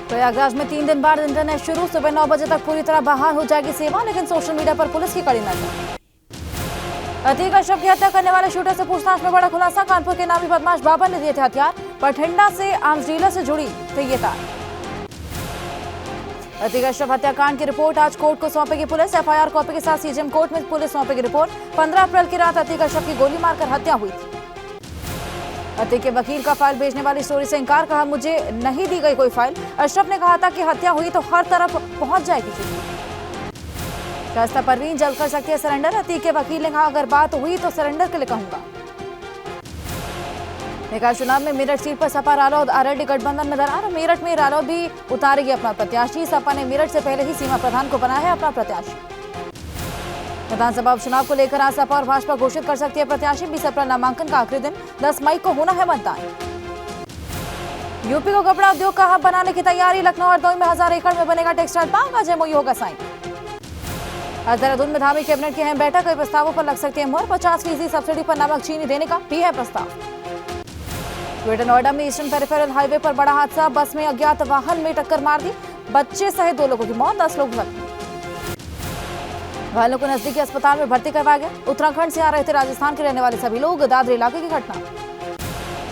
प्रयागराज में 3 दिन बाद इंटरनेट शुरू, सुबह 9 बजे तक पूरी तरह बहाल हो जाएगी सेवा, लेकिन सोशल मीडिया पर पुलिस की कड़ी नजर। अतीक अशरफ की हत्या करने वाले शूटर से पूछताछ में बड़ा खुलासा, कानपुर के नामी बदमाश बाबर ने दिए थे हथियार, बठिंडा से आर्म्स डीलर से जुड़ी थी ये तार। अतीक अशरफ हत्याकांड की रिपोर्ट आज कोर्ट को सौंपेगी पुलिस, एफआईआर कॉपी के साथ सीजेएम कोर्ट में पुलिस सौंपेगी रिपोर्ट। 15 अप्रैल की रात अतीक अशरफ की गोली मारकर हत्या हुई थी। अतीक के वकील का फाइल भेजने वाली स्टोरी से इंकार, कहा मुझे नहीं दी गई कोई फाइल। अशरफ ने कहा था कि हत्या हुई तो हर तरफ पहुंच जाएगी चिट्ठी। शाइस्ता परवीन जल्द कर सकती है सरेंडर, अतीक के वकील ने कहा अगर बात हुई तो सरेंडर के लिए कहूंगा। निकाय चुनाव में मेरठ सीट पर सपा रालोद आरएलडी गठबंधन में दरार, मेरठ में रालोद भी उतारेगी अपना प्रत्याशी। सपा ने मेरठ से पहले ही सीमा प्रधान को बनाया है अपना प्रत्याशी। विधानसभा उपचुनाव को लेकर आज सपा और भाजपा घोषित कर सकती है प्रत्याशी। 20 अप्रैल नामांकन का आखिरी दिन, 10 मई को होना है मतदान। यूपी को कपड़ा उद्योग का हब बनाने की तैयारी, लखनऊ और दौई में 1000 एकड़ में बनेगा टेक्सटाइल पार्क, आज एमओयू होगा साइन। आज देहरादून में धामी कैबिनेट की अहम बैठक, कई प्रस्तावों पर लग सकती है मोहर। 50% सब्सिडी पर नमक चीनी देने का भी है प्रस्ताव। ग्रेटर नोएडा में ईस्टर्न पेरिफेरल हाईवे पर बड़ा हादसा, बस में अज्ञात वाहन में टक्कर मार दी, बच्चे सहित 2 लोगों की मौत, 10 लोग जख्मी। घायलों को नजदीकी अस्पताल में भर्ती करवाया गया। उत्तराखंड से आ रहे थे राजस्थान के रहने वाले सभी लोग, दादरी इलाके की घटना।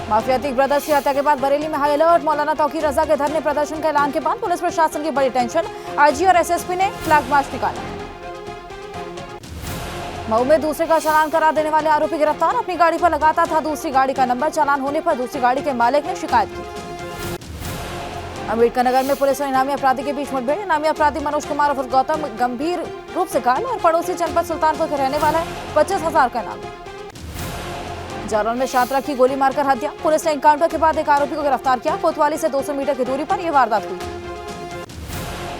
माफिया अतीक ब्रदर्स की हत्या के बाद बरेली में हाई अलर्ट, मौलाना तौकीर रजा के धरने प्रदर्शन के ऐलान के बाद पुलिस प्रशासन की बड़ी टेंशन, आईजी और एसएसपी ने फ्लैग मार्च निकाला। मऊ में दूसरे का चालान करा देने वाले आरोपी गिरफ्तार, अपनी गाड़ी पर लगाता था दूसरी गाड़ी का नंबर, चालान होने पर दूसरी गाड़ी के मालिक ने शिकायत की। अम्बेडकर नगर में पुलिस और इनामी अपराधी के बीच मुठभेड़, इनामी अपराधी मनोज कुमार उर्फ गौतम गंभीर रूप से घायल और पड़ोसी जनपद सुल्तानपुर के रहने वाला है, 25,000 का इनाम। जालौन में छात्रा की गोली मारकर हत्या, पुलिस ने एनकाउंटर के बाद एक आरोपी को गिरफ्तार किया। कोतवाली से 200 मीटर की दूरी पर यह वारदात हुई।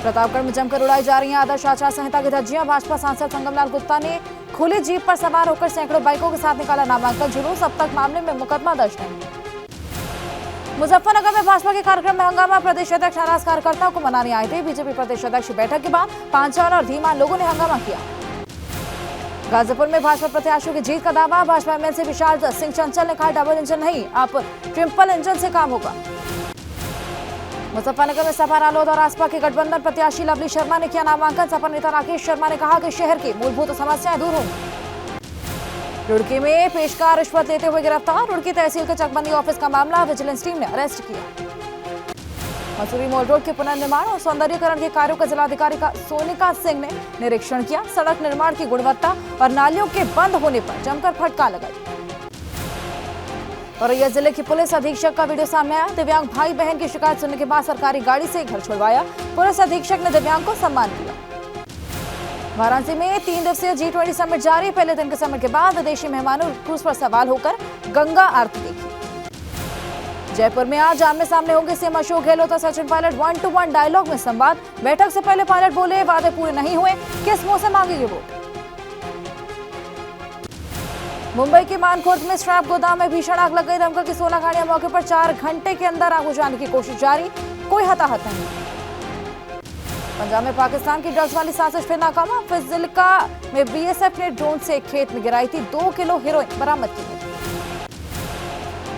प्रतापगढ़ में जमकर उड़ाई जा रही है आदर्श आचार संहिता की धज्जियां, भाजपा सांसद संगमलाल गुप्ता ने खुली जीप पर सवार होकर सैकड़ों बाइकों के साथ निकाला नामांकन जुलूस, अब तक मामले में मुकदमा दर्ज नहीं। मुजफ्फरनगर में भाजपा के कार्यक्रम में हंगामा, प्रदेश अध्यक्ष नाराज कार्यकर्ताओं को मनाने आए थे। बीजेपी प्रदेश अध्यक्ष की बैठक के बाद पांचाल और धीमान लोगों ने हंगामा किया। गाजीपुर में भाजपा प्रत्याशियों की जीत का दावा, भाजपा एमएलसी विशाल सिंह चंचल ने कहा डबल इंजन नहीं, अब ट्रिपल इंजन से काम होगा। मुजफ्फरनगर में सपा रालोद और आसपा के गठबंधन प्रत्याशी लवली शर्मा ने किया नामांकन, सपा नेता राकेश शर्मा ने कहा कि शहर की मूलभूत समस्याएं दूर होंगी। रुड़की में पेशकार रिश्वत लेते हुए गिरफ्तार, रुड़की तहसील के चकबंदी ऑफिस का मामला, विजिलेंस टीम ने अरेस्ट किया। मसूरी मॉल रोड के पुनर्निर्माण और सौंदर्यीकरण के कार्यों का जिलाधिकारी का सोनिका सिंह ने निरीक्षण किया। सड़क निर्माण की गुणवत्ता और नालियों के बंद होने पर जमकर फटकार लगाई। औरैया जिले की पुलिस अधीक्षक का वीडियो सामने आया, दिव्यांग भाई बहन की शिकायत सुनने के बाद सरकारी गाड़ी से घर छुड़वाया, पुलिस अधीक्षक ने दिव्यांग को सम्मान दिया। वाराणसी में 3 दिवसीय G20 समिट जारी, पहले दिन के समिट के बाद विदेशी मेहमानों क्रूज पर सवार होकर गंगा आरती देखी। जयपुर में आज आमने सामने होंगे सीएम अशोक गहलोत और सचिन पायलट, 1-to-1 डायलॉग में संवाद। बैठक से पहले पायलट बोले वादे पूरे नहीं हुए, किस मुंह से मांगेंगे वोट। मुंबई के मानखुर्द में स्क्रैप गोदाम में भीषण आग लग गई, दमकल की 16 गाड़ियां मौके पर, 4 घंटे के अंदर आग बुझाने की कोशिश जारी, कोई हताहत नहीं। पंजाब में पाकिस्तान की ड्रग्स वाली साजिश फिर नाकाम, फाजिल्का में बीएसएफ ने ड्रोन से खेत में गिराई थी 2 किलो हेरोइन बरामद की गई।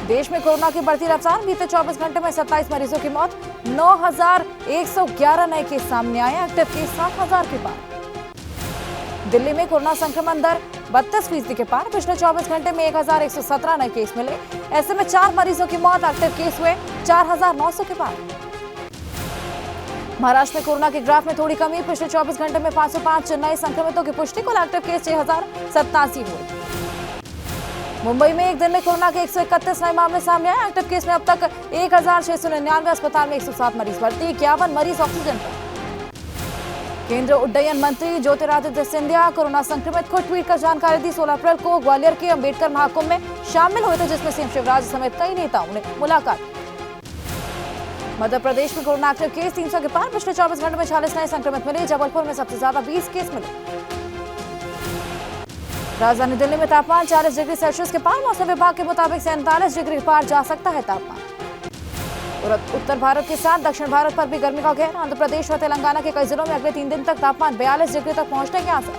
देश में कोरोना की बढ़ती रफ्तार, बीते 24 घंटे में 27 मरीजों की मौत, 9,111 नए केस सामने आए, एक्टिव केस 7,000 के पार। दिल्ली में कोरोना संक्रमण दर 32% के पार, पिछले 24 घंटे में 1,117 नए केस मिले, ऐसे में 4 मरीजों की मौत, एक्टिव केस हुए 4,900 के पार। महाराष्ट्र में कोरोना के ग्राफ में थोड़ी कमी, पिछले 24 घंटे में 505 नए संक्रमितों की पुष्टि, कुल एक्टिव केस 6,087 हुए। मुंबई में एक दिन में कोरोना के 131 नए मामले सामने आए, एक्टिव केस में अब तक 1,699, अस्पताल में 107 मरीज भर्ती, 51 मरीज ऑक्सीजन पर। केंद्रीय उड्डयन मंत्री ज्योतिरादित्य सिंधिया कोरोना संक्रमित को ट्वीट कर जानकारी दी। 16 अप्रैल को ग्वालियर के अंबेडकर महाकुंभ में शामिल हुए थे, जिसमें सीएम शिवराज समेत कई नेताओं ने मुलाकात की। मध्य प्रदेश में कोरोना एक्टिव केस 300 के पार, पिछले 24 घंटे में 40 नए संक्रमित मिले, जबलपुर में सबसे ज्यादा 20 केस मिले। राजधानी दिल्ली में तापमान 40 डिग्री सेल्सियस के पार, मौसम विभाग के मुताबिक 47 डिग्री पार जा सकता है तापमान। उत्तर भारत के साथ दक्षिण भारत पर भी गर्मी का कहर, आंध्र प्रदेश और तेलंगाना के कई जिलों में अगले 3 दिन तक तापमान 42 डिग्री तक पहुंचने के आसार।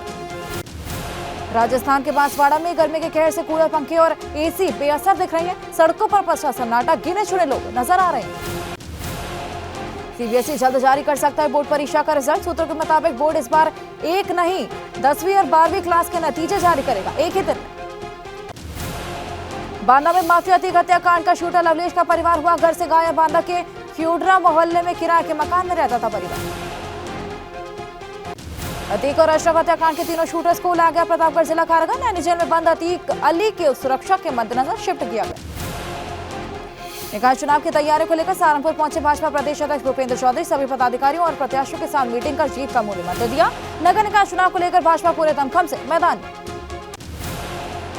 राजस्थान के बांसवाड़ा में गर्मी के कहर से कूलर, पंखे और एसी बेअसर दिख रहे हैं, सड़कों पर पसरा सन्नाटा, गिने चुने लोग नजर आ रहे हैं। सीबीएसई जल्द जारी कर सकता है बोर्ड परीक्षा का रिजल्ट। सूत्रों के मुताबिक बोर्ड इस बार एक नहीं 10वीं और 12वीं क्लास के नतीजे जारी करेगा एक ही दिन। बांदा में माफियाती हत्याकांड का शूटर लवलेश का परिवार हुआ घर से गायब। बांदा के फ्यूडरा मोहल्ले में किराए के मकान में रहता था परिवार। अतीक और अशरफ हत्याकांड के तीनों शूटर्स को लाया गया प्रतापगढ़ जिला कारागार। नैनी जेल में बंद अतीक अली के सुरक्षा के मद्देनजर शिफ्ट किया गया। निकाय चुनाव की तैयारियों को लेकर सहारनपुर पहुंचे भाजपा प्रदेश अध्यक्ष भूपेंद्र चौधरी। सभी पदाधिकारियों और प्रत्याशियों के साथ मीटिंग कर जीत का मूल्य मंत्र दिया। नगर निकाय चुनाव को लेकर भाजपा पूरे दमखम से मैदान में।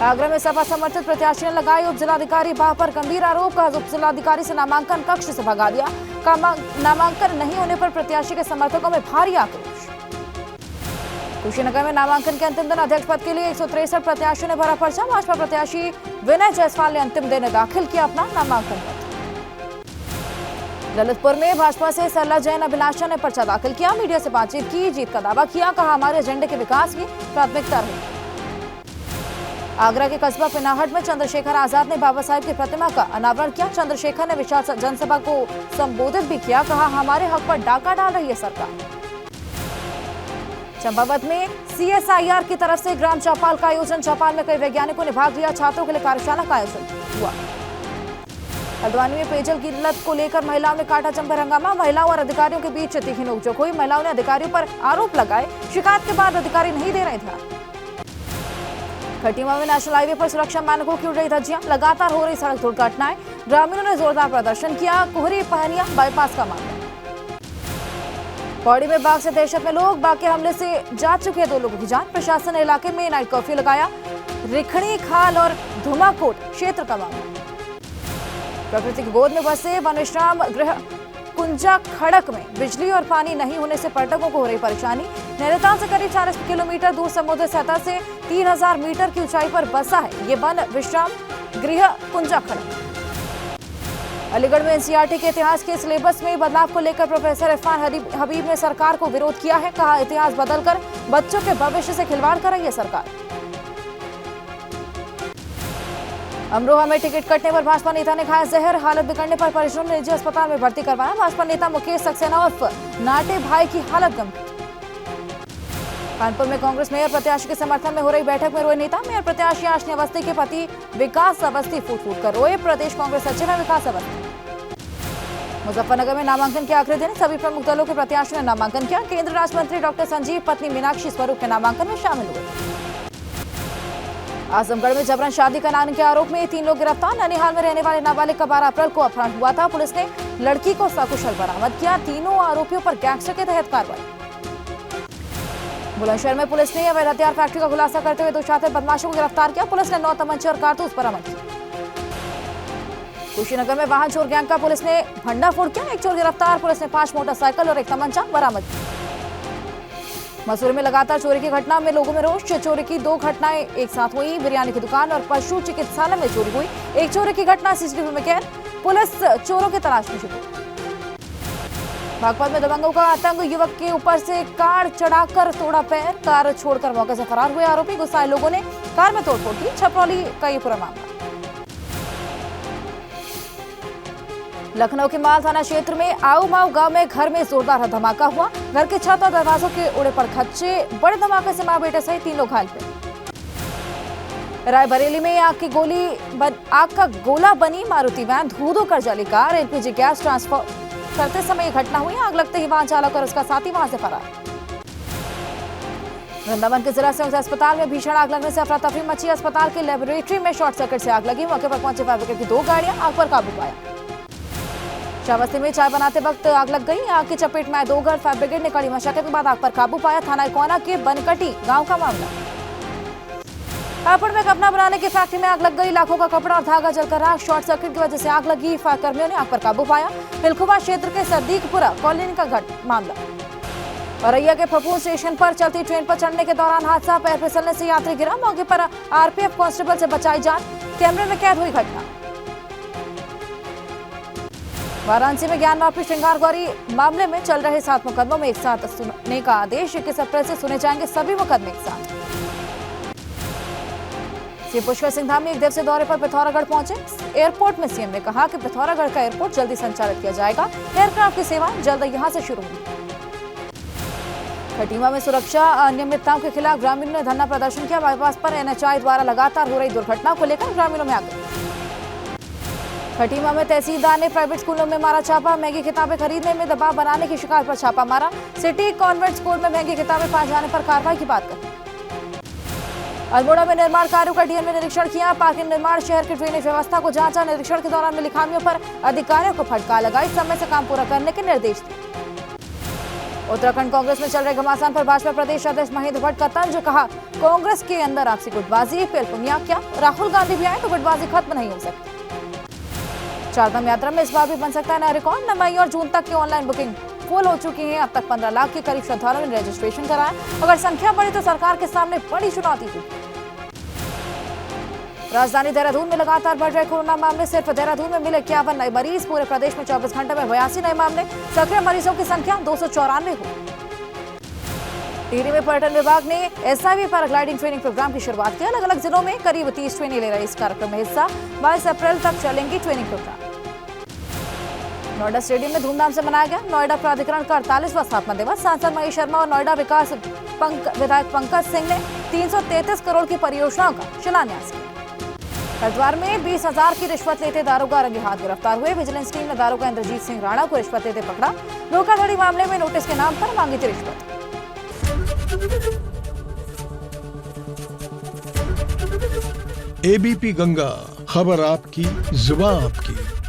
आगरा में सपा समर्थित प्रत्याशी ने लगाई उप जिलाधिकारी बाह पर गंभीर आरोप। का उप जिलाधिकारी से नामांकन कक्ष से भगा दिया। नामांकन नहीं होने पर प्रत्याशी के समर्थकों में भारी आक्रोश। कुशीनगर में नामांकन के अंतिम दिन अध्यक्ष पद के लिए 163 प्रत्याशियों ने भरा पर्चा। भाजपा प्रत्याशी विनय जायसवाल ने अंतिम दिन दाखिल किया अपना नामांकन पत्र। ललितपुर में भाजपा से सरला जैन अभिलाषा ने पर्चा दाखिल किया। मीडिया से बातचीत की, जीत का दावा किया। कहा हमारे एजेंडे के विकास की प्राथमिकता रही। आगरा के कस्बा पिनाहट में चंद्रशेखर आजाद ने बाबा साहेब की प्रतिमा का अनावरण किया। चंद्रशेखर ने विशाल जनसभा को संबोधित भी किया। कहा हमारे हक पर डाका डाल रही है सरकार। चंपावत में सीएसआईआर की तरफ से ग्राम चौपाल का आयोजन। चौपाल में कई वैज्ञानिकों ने भाग लिया। छात्रों के लिए कार्यशाला का आयोजन हुआ। हल्द्वानी में पेयजल की किल्लत को लेकर महिलाओं ने काटा जमकर हंगामा। महिलाओं और अधिकारियों के बीच तीखी नोकझोंक हुई। महिलाओं ने अधिकारियों पर आरोप लगाए। शिकायत के बाद अधिकारी नहीं दे रहे ध्यान। खटीमा में नेशनल हाईवे पर सुरक्षा मानकों की उड़ रही धज्जियां। लगातार हो रही सड़क दुर्घटनाएं। ग्रामीणों ने जोरदार प्रदर्शन किया। कोहरी पहनिया बाईपास का मामला। पौड़ी में बाघ से दहशत में लोग। बाघ के हमले से जा चुके 2 लोगों की जान। प्रशासन ने इलाके में नाइट कर्फ्यू लगाया। रिखणी खाल और धुमाकोट क्षेत्र का मामला। प्रकृति की गोद में बसे वन विश्राम गृह कुंजा खड़क में बिजली और पानी नहीं होने से पर्यटकों को हो रही परेशानी। नैनीताल से करीब 40 किलोमीटर दूर समुद्र सतह से 3000 मीटर की ऊंचाई पर बसा है ये वन विश्राम गृह कुंजा खड़क। अलीगढ़ में एनसीईआरटी के इतिहास के सिलेबस में बदलाव को लेकर प्रोफेसर इरफान हबीब ने सरकार को विरोध किया है। कहा इतिहास बदलकर बच्चों के भविष्य से खिलवाड़ कर रही है सरकार। अमरोहा में टिकट कटने पर भाजपा नेता ने खाया जहर। हालत बिगड़ने पर परिजनों ने निजी अस्पताल में भर्ती करवाया। भाजपा नेता मुकेश सक्सेना उर्फ नाटे भाई की हालत गंभीर। कानपुर में कांग्रेस मेयर प्रत्याशी के समर्थन में हो रही बैठक में रोए नेता। मेयर प्रत्याशी आशनी अवस्थी के पति विकास अवस्थी फूट फूट कर रोए। प्रदेश कांग्रेस सचिव है विकास अवस्थी। मुजफ्फरनगर में नामांकन के आखिरी दिन सभी प्रमुख दलों के प्रत्याशियों ने नामांकन किया। केंद्रीय राज्य मंत्री डॉक्टर संजीव पत्नी मीनाक्षी स्वरूप के नामांकन में शामिल हुए। आजमगढ़ में जबरन शादी कराने के आरोप में 3 लोग गिरफ्तार। ननिहाल में रहने वाले नाबालिग का 12 अप्रैल को अपहरण हुआ था। पुलिस ने लड़की को सकुशल बरामद किया। तीनों आरोपियों पर गैंगस्टर के तहत कार्रवाई। बुलंदशहर में पुलिस ने अवैध हथियार फैक्ट्री का खुलासा करते हुए 2 शातिर बदमाशों को गिरफ्तार किया। पुलिस ने 9 तमंचे और कारतूस बरामद किए। कुशीनगर में वाहन चोर गैंग का पुलिस ने भंडाफोड़ किया। 1 चोर गिरफ्तार। पुलिस ने 5 मोटरसाइकिल और 1 तमंचा बरामद किया। मसूरी में लगातार चोरी की घटना में लोगों में रोष। चोरी की 2 घटनाएं एक साथ हुई। बिरयानी की दुकान और पशु चिकित्सालय में चोरी हुई। एक चोरी की घटना सीसीटीवी में कैद। पुलिस चोरों की तलाश में जुटी। बागपत में दबंगों का आतंक। युवक के ऊपर से कार चढ़ाकर तोड़ा पैर। कार छोड़कर मौके से फरार हुए आरोपी। गुस्साए लोगों ने कार में तोड़फोड़ की। छपरौली का ये पूरा मामला। लखनऊ के माल थाना क्षेत्र में आओ माओ गांव में घर में जोरदार धमाका हुआ। घर के छत और दरवाजों के उड़े पर खच्चे। बड़े धमाके से मां बेटे सहित 3 लोग घायल हुए। रायबरेली में आग का गोला बनी मारुति वैन। धू-धू कर जली कार। एलपीजी गैस ट्रांसफर करते समय यह घटना हुई। आग लगते ही वाहन चालक और उसका साथी वहां से फरार। वृंदावन के जिला संयुक्त अस्पताल में भीषण आग लगने से अफरा तफरी मची। अस्पताल के लेबोरेटरी में शॉर्ट सर्किट से आग लगी। मौके पर पहुंचे फायर ब्रिगेड की 2 गाड़ियां आग पर काबू पाया। श्रावस्ती में चाय बनाते वक्त आग लग गई। आग की चपेट में आए 2 घर। फायर ब्रिगेड ने कड़ी मशक्कत के बाद आग पर काबू पाया। थाना कोना के बनकटी गांव का मामला। हापुड़ में कपड़ा बनाने की फैक्ट्री में आग लग गई। लाखों का कपड़ा और धागा जलकर राख। शॉर्ट सर्किट की वजह से आग लगी। फायर कर्मियों ने आग पर काबू पाया। हिलखुबा क्षेत्र के सदीकपुरा कॉलोनी का मामला। औरैया के फफूंद स्टेशन पर चलती ट्रेन पर चढ़ने के दौरान हादसा। पैर फिसलने से यात्री गिरा। मौके पर आरपीएफ कांस्टेबल से बचाई जान। कैमरे में कैद हुई घटना। वाराणसी में ज्ञानवापी श्रृंगार गौरी मामले में चल रहे 7 मुकदमों में एक साथ सुनने का आदेश। 21 अप्रैल से सुने जाएंगे सभी मुकदमे एक साथ। सीएम पुष्कर सिंह धामी एक दिवसीय दौरे पर पिथौरागढ़ पहुंचे। एयरपोर्ट में सीएम ने कहा कि पिथौरागढ़ का एयरपोर्ट जल्दी संचालित किया जाएगा। एयरक्राफ्ट की सेवा जल्द यहां से शुरू होगी। खटीमा में सुरक्षा अनियमितताओं के खिलाफ ग्रामीणों ने धरना प्रदर्शन किया। बाईपास पर एनएचआई द्वारा लगातार हो रही दुर्घटना को लेकर ग्रामीणों में आगे। खटीमा में तहसीलदार ने प्राइवेट स्कूलों में मारा छापा। महंगी किताबें खरीदने में दबाव बनाने की शिकायत पर छापा मारा। सिटी कॉन्वेंट स्कूल में महंगी किताबें पाए जाने पर कार्रवाई की बात कही। अल्मोड़ा में निर्माण कार्यों का डीएम ने निरीक्षण किया। पार्किंग निर्माण शहर की ड्रेनेज व्यवस्था को जांचा। निरीक्षण के दौरान मिली खामियों पर अधिकारियों को फटकार लगाई। समय से काम पूरा करने के निर्देश दिए। उत्तराखंड कांग्रेस में चल रहे घमासान पर भाजपा प्रदेश अध्यक्ष महेंद्र भट्ट का तंज। कहा, कांग्रेस के अंदर आपसी गुटबाजी, पेलपुनिया क्या? राहुल गांधी भी आए तो गुटबाजी खत्म नहीं हो सकती। चारधाम यात्रा में इस बार भी बन सकता है नया रिकॉर्ड। 9 मई और जून तक की ऑनलाइन बुकिंग फुल हो चुकी है। अब तक 15 लाख के करीब श्रद्धालुओं ने रजिस्ट्रेशन कराया। अगर संख्या बढ़ी तो सरकार के सामने बड़ी चुनौती होगी। राजधानी देहरादून में लगातार बढ़ रहे कोरोना मामले। सिर्फ देहरादून में मिले 51 नए मरीज। पूरे प्रदेश में 24 घंटे में 82 नए मामले। सक्रिय मरीजों की संख्या 294 हो। टिहरी में पर्यटन विभाग ने एसआईवी पैराग्लाइडिंग ट्रेनिंग प्रोग्राम की शुरुआत की। अलग अलग जिलों में करीब 30 ट्रेनी ले रहे इस कार्यक्रम में हिस्सा। 22 अप्रैल तक चलेंगी ट्रेनिंग प्रोग्राम। नोएडा स्टेडियम में धूमधाम से मनाया गया नोएडा प्राधिकरण का 48वां स्थापना दिवस। सांसद महेश शर्मा और नोएडा विधायक पंकज सिंह ने 333 करोड़ की परियोजनाओं का शिलान्यास किया। हरिद्वार में 20,000 की रिश्वत लेते दारोगा रंगे हाथ गिरफ्तार हुए। विजिलेंस टीम ने दारोगा इंद्रजीत सिंह राणा को रिश्वत लेते पकड़ा। धोखाधड़ी मामले में नोटिस के नाम पर मांगी थी रिश्वत। एबीपी गंगा, खबर आपकी, जुबान आपकी।